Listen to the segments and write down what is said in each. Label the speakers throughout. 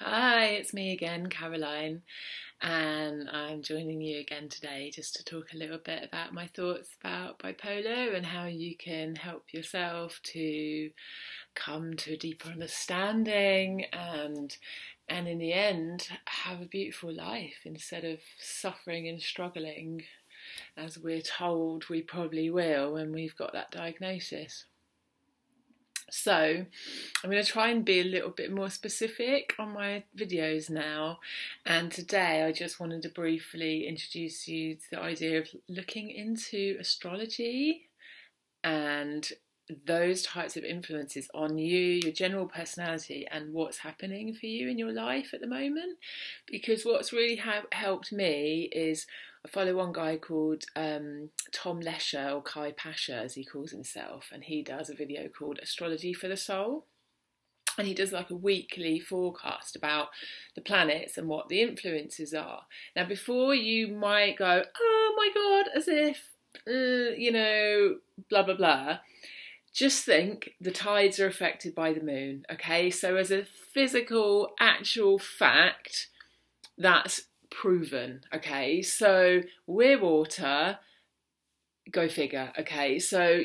Speaker 1: Hi, it's me again, Caroline, and I'm joining you again today just to talk a little bit about my thoughts about bipolar and how you can help yourself to come to a deeper understanding and in the end have a beautiful life instead of suffering and struggling as we're told we probably will when we've got that diagnosis. So I'm going to try and be a little bit more specific on my videos now, and today I just wanted to briefly introduce you to the idea of looking into astrology and those types of influences on you, your general personality, and what's happening for you in your life at the moment. Because what's really helped me is I follow one guy called Tom Lesher, or Pasha as he calls himself, and he does a video called Astrology for the Soul. And he does like a weekly forecast about the planets and what the influences are. Now, before you might go, oh my God, as if, blah, blah, blah, just think the tides are affected by the moon, okay? So as a physical, actual fact, that's proven, okay? So we're water, go figure, okay? So,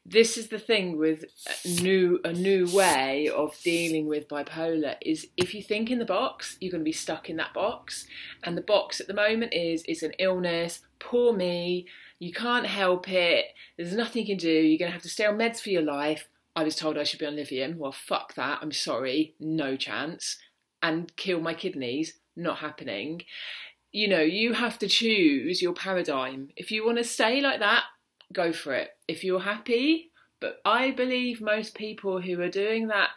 Speaker 1: this is the thing with a new way of dealing with bipolar is if you think in the box, you're going to be stuck in that box. And the box at the moment is it's an illness, poor me, you can't help it, there's nothing you can do, you're going to have to stay on meds for your life. I was told I should be on lithium. Well, fuck that, I'm sorry, no chance. And kill my kidneys, not happening. You have to choose your paradigm. If you want to stay like that, go for it. If you're happy, but I believe most people who are doing that,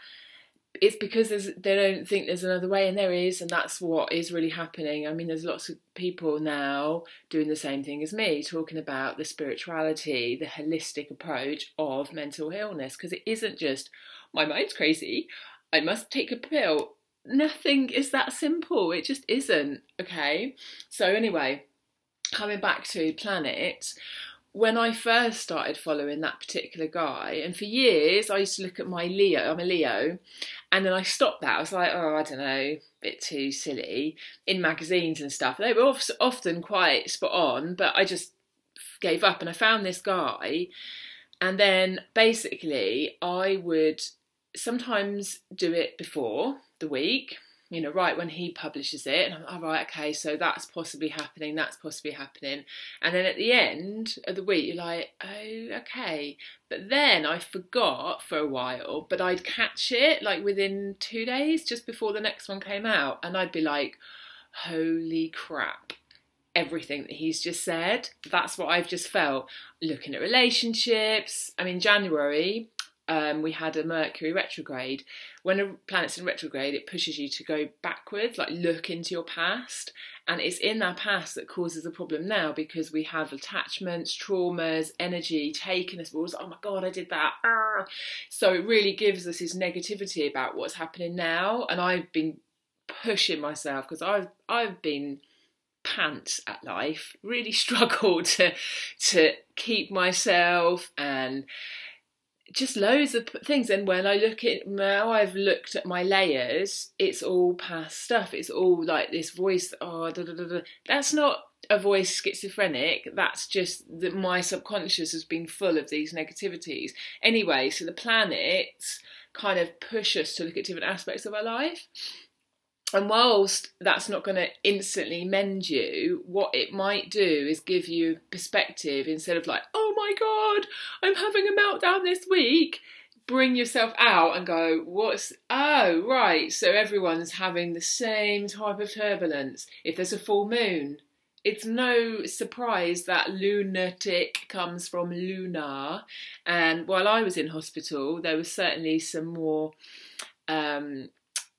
Speaker 1: it's because they don't think there's another way, and there is, and that's what is really happening. I mean, there's lots of people now doing the same thing as me, talking about the spirituality, the holistic approach of mental illness, because it isn't just, my mind's crazy, I must take a pill. Nothing is that simple. It just isn't, okay? So anyway, coming back to planets, when I first started following that particular guy, and for years I used to look at my Leo, I'm a Leo, and then I stopped that. I was like, oh, I don't know, a bit too silly, in magazines and stuff. They were often quite spot on, but I just gave up, and I found this guy, and then basically I would sometimes do it before the week, right when he publishes it, and I'm like, all right, okay, so that's possibly happening, and then at the end of the week you're like, oh, okay, but then I forgot for a while, but I'd catch it like within 2 days just before the next one came out, and I'd be like, holy crap, everything that he's just said, that's what I've just felt looking at relationships. I mean, January, we had a Mercury retrograde. When a planet's in retrograde, it pushes you to go backwards, like look into your past. And it's in that past that causes a problem now, because we have attachments, traumas, energy taken us. Oh my God, I did that. So it really gives us this negativity about what's happening now. And I've been pushing myself because I've been pants at life, really struggled to keep myself, and just loads of things. And when I look at now, I've looked at my layers, it's all past stuff. It's all like this voice, oh, da, da, da, da. That's not a voice schizophrenic. That's just that my subconscious has been full of these negativities. Anyway, so the planets kind of push us to look at different aspects of our life. And whilst that's not going to instantly mend you, what it might do is give you perspective. Instead of like, oh my God, I'm having a meltdown this week, bring yourself out and go, oh, right, so everyone's having the same type of turbulence. If there's a full moon, it's no surprise that lunatic comes from lunar. And while I was in hospital, there was certainly some more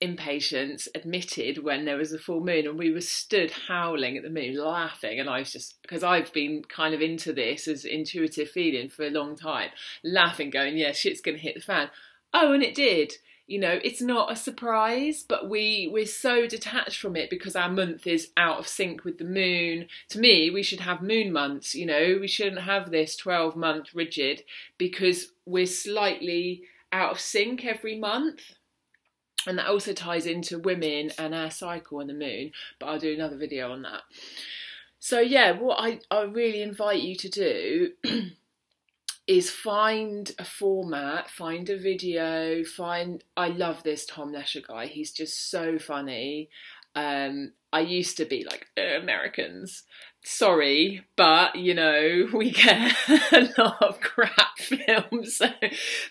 Speaker 1: inpatients admitted when there was a full moon, and we were stood howling at the moon, laughing, and I was just, because I've been kind of into this as intuitive feeling for a long time, laughing, going, yeah, shit's gonna hit the fan. Oh, and it did. It's not a surprise, but we're so detached from it because our month is out of sync with the moon. To me, we should have moon months, we shouldn't have this 12-month rigid, because we're slightly out of sync every month. And that also ties into women and our cycle and the moon, but I'll do another video on that. So yeah, what I really invite you to do is find a format, find a video, I love this Tom Lesher guy, he's just so funny. I used to be like, Americans, sorry, but you know, we get a lot of crap films, so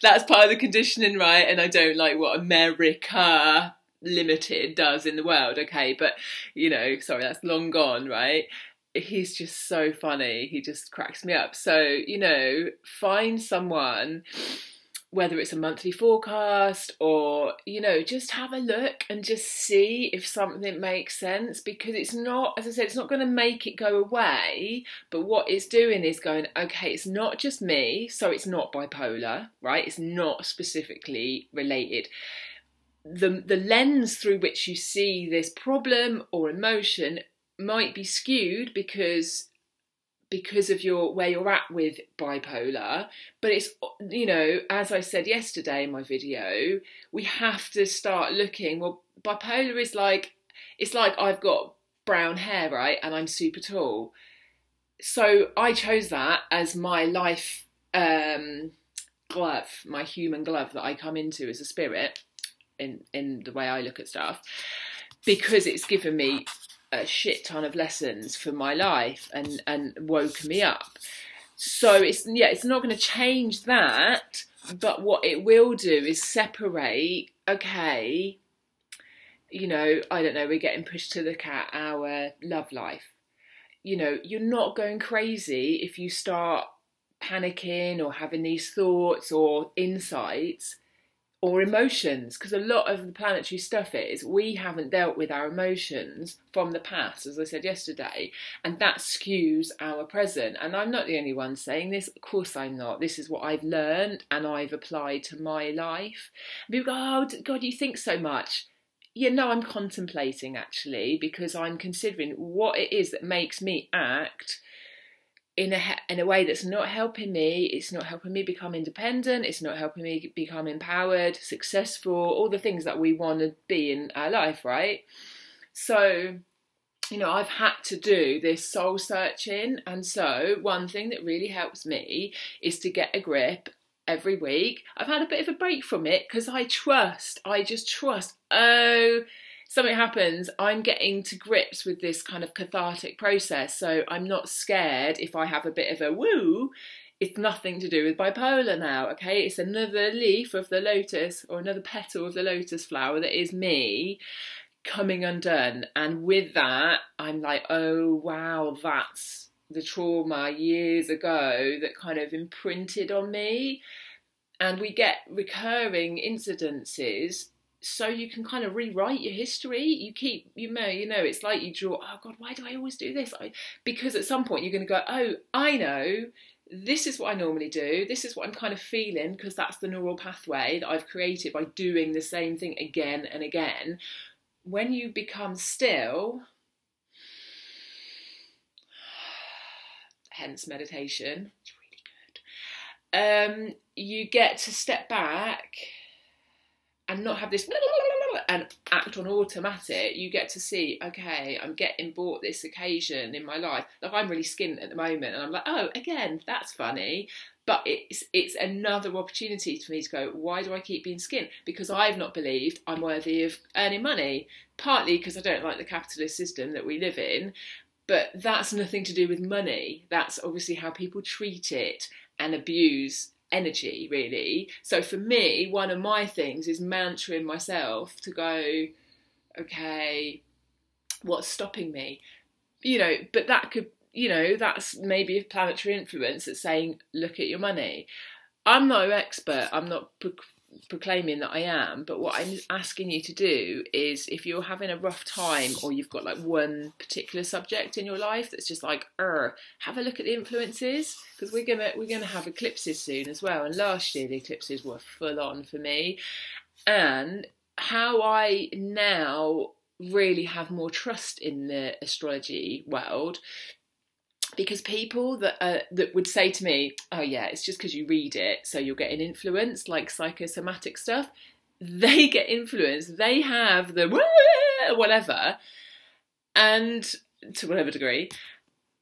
Speaker 1: that's part of the conditioning, right? And I don't like what America Limited does in the world, okay? But you know, sorry, that's long gone, right? He's just so funny, he just cracks me up. So, you know, find someone, whether it's a monthly forecast or, you know, just have a look and just see if something makes sense, because it's not, as I said, it's not going to make it go away, but what it's doing is going, okay, it's not just me, so it's not bipolar, right? It's not specifically related. The lens through which you see this problem or emotion might be skewed because of where you're at with bipolar, but it's, you know, as I said yesterday in my video, we have to start looking, well, bipolar is like, it's like I've got brown hair, right, and I'm super tall, so I chose that as my life glove, my human glove that I come into as a spirit in the way I look at stuff, because it's given me a shit ton of lessons for my life and woken me up. So it's not going to change that, but what it will do is separate, okay, you know, I don't know, we're getting pushed to look at our love life. You know, you're not going crazy if you start panicking or having these thoughts or insights or emotions, because a lot of the planetary stuff is we haven't dealt with our emotions from the past, as I said yesterday, and that skews our present. And I'm not the only one saying this, of course I'm not. This is what I've learned and I've applied to my life. People go, oh God, you think so much. Yeah, no, I'm contemplating actually, because I'm considering what it is that makes me act in a way that's not helping me. It's not helping me become independent, it's not helping me become empowered, successful, all the things that we want to be in our life, right? So, you know, I've had to do this soul searching, and so one thing that really helps me is to get a grip every week. I've had a bit of a break from it because I just trust, oh, something happens, I'm getting to grips with this kind of cathartic process, so I'm not scared if I have a bit of a woo. It's nothing to do with bipolar now, okay? It's another leaf of the lotus or another petal of the lotus flower that is me coming undone. And with that, I'm like, oh wow, that's the trauma years ago that kind of imprinted on me. And we get recurring incidences, so you can kind of rewrite your history. You know, it's like you draw, oh God, why do I always do this? Because at some point you're going to go, oh, I know, this is what I normally do. This is what I'm kind of feeling, because that's the neural pathway that I've created by doing the same thing again and again. When you become still, hence meditation, it's really good, you get to step back and not have this and act on automatic. You get to see, okay, I'm getting bought this occasion in my life. Like, I'm really skint at the moment, and I'm like, oh, again, that's funny. But it's another opportunity for me to go, why do I keep being skint? Because I've not believed I'm worthy of earning money. Partly because I don't like the capitalist system that we live in, but that's nothing to do with money. That's obviously how people treat it and abuse energy, really. So for me, one of my things is mantraing myself to go, okay, what's stopping me? You know, but that could, you know, that's maybe a planetary influence that's saying, look at your money. I'm no expert, I'm not proclaiming that I am, but what I'm asking you to do is, if you're having a rough time or you've got like one particular subject in your life that's just like, have a look at the influences, because we're gonna have eclipses soon as well, and last year the eclipses were full on for me, and how I now really have more trust in the astrology world. Because people that would say to me, oh yeah, it's just because you read it, so you're getting influenced, like psychosomatic stuff, they get influenced, they have the whatever, and to whatever degree,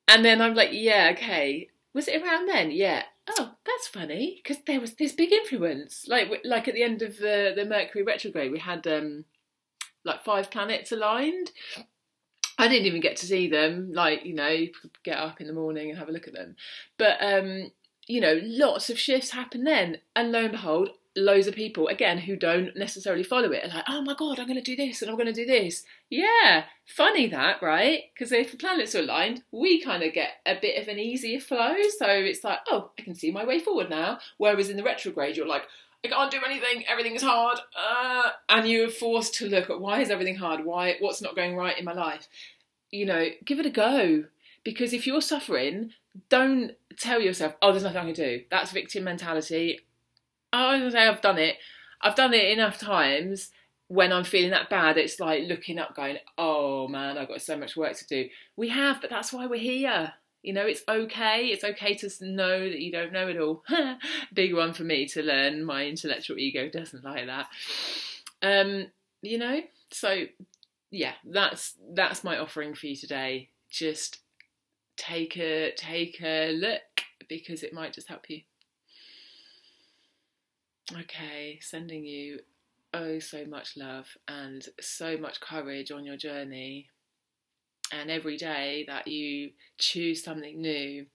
Speaker 1: and then I'm like, yeah, okay, was it around then? Yeah. Oh, that's funny, because there was this big influence. Like at the end of the Mercury Retrograde, we had like 5 planets aligned. I didn't even get to see them. Like, you know, you could get up in the morning and have a look at them. But, you know, lots of shifts happen then. And lo and behold, loads of people, again, who don't necessarily follow it, are like, oh my God, I'm going to do this and I'm going to do this. Yeah, funny that, right? Because if the planets are aligned, we kind of get a bit of an easier flow. So it's like, oh, I can see my way forward now. Whereas in the retrograde, you're like, I can't do anything, everything is hard, and you're forced to look at why is everything hard, what's not going right in my life. You know, give it a go, because if you're suffering, don't tell yourself, oh, there's nothing I can do. That's victim mentality. I was gonna say I've done it enough times when I'm feeling that bad. It's like looking up going, oh man, I've got so much work to do. We have, but that's why we're here. You know, it's okay. It's okay to know that you don't know it all. Big one for me to learn. My intellectual ego doesn't like that. You know, so yeah, that's my offering for you today. Just take a look, because it might just help you. Okay, sending you oh so much love and so much courage on your journey. And every day that you choose something new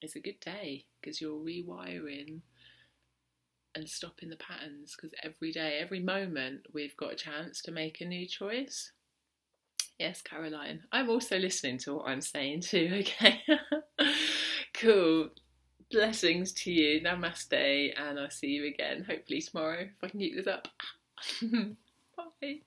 Speaker 1: is a good day, because you're rewiring and stopping the patterns. Because every day, every moment, we've got a chance to make a new choice. Yes, Caroline, I'm also listening to what I'm saying too, okay? Cool. Blessings to you. Namaste, and I'll see you again, hopefully tomorrow, if I can keep this up. Bye.